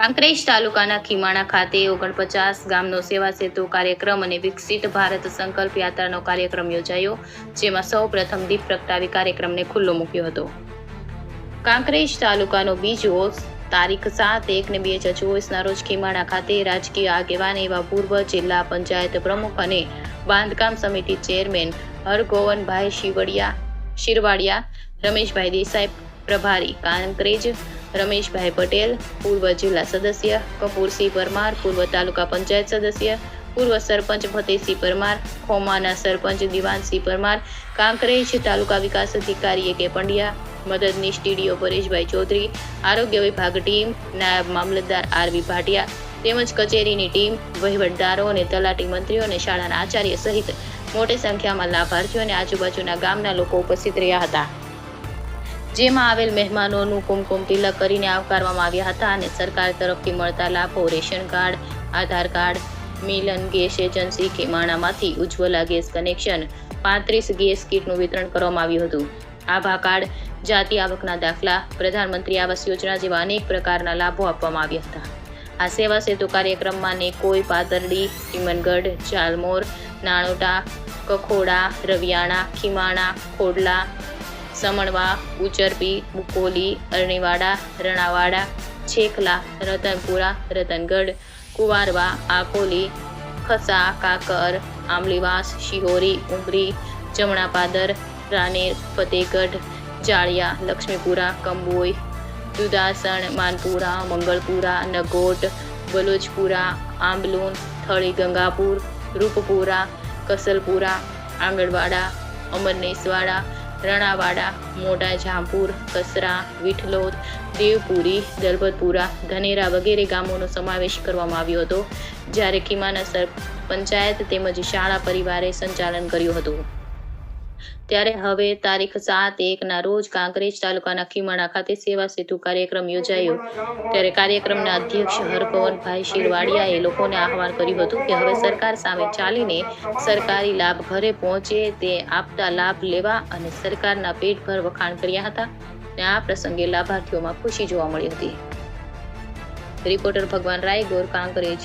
કાંકરેજ તાલુકાના ખીમાણા ખાતે 49 ગામનો સેવા સેતુ કાર્યક્રમ અને વિકસિત ભારત સંકલ્પ યાત્રાનો કાર્યક્રમ યોજાયો, જેમાં સૌ પ્રથમ દીપ પ્રગટાવી કાર્યક્રમને ખુલ્લો મૂક્યો હતો. કાંકરેજ તાલુકાનો બીજો તારીખ 7/1/2024ના રોજ ખીમાણા ખાતે રાજકીય આગેવાન એવા પૂર્વ જિલ્લા પંચાયત પ્રમુખ અને બાંધકામ સમિતિ ચેરમેન હરગોવનભાઈ શિરવાડિયા, રમેશભાઈ દેસાઈ પ્રભારી કાંકરેજ, રમેશભાઈ પટેલ પૂર્વ જિલ્લા સદસ્ય, કપૂરસિંહ પરમાર પૂર્વ તાલુકા પંચાયત સદસ્ય, પૂર્વ સરપંચ ફતેહસિંહ પરમાર, ખોમાના સરપંચ દિવાનસિંહ પરમાર, કાંકરેજ તાલુકા વિકાસ અધિકારી કે પંડ્યા, મદદનીશ ટીડીઓ પરેશભાઈ ચૌધરી, આરોગ્ય વિભાગ ટીમ, નાયબ મામલતદાર આરવી ભાટિયા તેમજ કચેરીની ટીમ, વહીવટદારો અને તલાટી મંત્રીઓ અને શાળાના આચાર્ય સહિત મોટી સંખ્યામાં લાભાર્થીઓ અને આજુબાજુના ગામના લોકો ઉપસ્થિત રહ્યા હતા. જેમાં આવેલ મહેમાનોનું કુમકુમ તિલક કરીને આવકારવામાં આવ્યા હતા અને સરકાર તરફથી મળતા લાભો ration card, Aadhaar card, Milan gas agency ખીમાણામાંથી ઉજ્જવલા ગેસ કનેક્શન, 35 ગેસ કીટનું વિતરણ કરવામાં આવ્યું હતું. આભા કાર્ડ, જાતિ આવકના દાખલા, પ્રધાનમંત્રી આવાસ યોજના જેવા અનેક પ્રકારના લાભો આપવામાં આવ્યા હતા. આ સેવા સેતુ કાર્યક્રમમાં કોઈ પાતરડી, ટીમનગઢ, ચાલમોર, નાણોટા, કખોડા, રવિયાણા, ખીમાણા, ખોડલા, સમણવા, ઉચરપી, બુકોલી, અરણીવાડા, રણાવાડા, છેખલા, રતનપુરા, રતનગઢ, કુવારવા, આકોલી, ખસા, કાકર, આમલીવાસ, શિહોરી, ઉમરી, જમણાપાદર, રાનેર, ફતેહગઢ, જાળિયા, લક્ષ્મીપુરા, કંબોઈ, દુધાસણ, માનપુરા, મંગળપુરા, નગોટ, બલોચપુરા, આંબલુન, થળી ગંગાપુર, રૂપપુરા, કસલપુરા, આંગણવાડા, અમરનેસવાડા, રણાવાડા, મોટા જામપુર, કસરા, વિઠલોદ, દેવપુરી, દલપતપુરા, ધનેરા વગેરે ગામોનો સમાવેશ કરવામાં આવ્યો હતો. જ્યારે ખીમાના પંચાયત તેમજ શાળા પરિવારે સંચાલન કર્યું હતું. ત્યારે હવે તારીખ 7/1ના રોજ કાંકરેજ તાલુકાના ખીમાણા ખાતે સેવા સેતુ કાર્યક્રમ યોજાયો. ત્યારે કાર્યક્રમના અધ્યક્ષ હરગોવનભાઈ શિરવાડિયાએ લોકોને આહવાન કર્યું હતું કે હવે સરકાર સામે ચાલીને સરકારી લાભ ઘરે પહોંચે તે આપતા લાભ લેવા અને સરકારના પેટભર વખાણ કર્યા હતા અને આ પ્રસંગે લાભાર્થીઓમાં ખુશી જોવા મળી હતી. રિપોર્ટર ભગવાન રાયગોર, કાંકરેજ.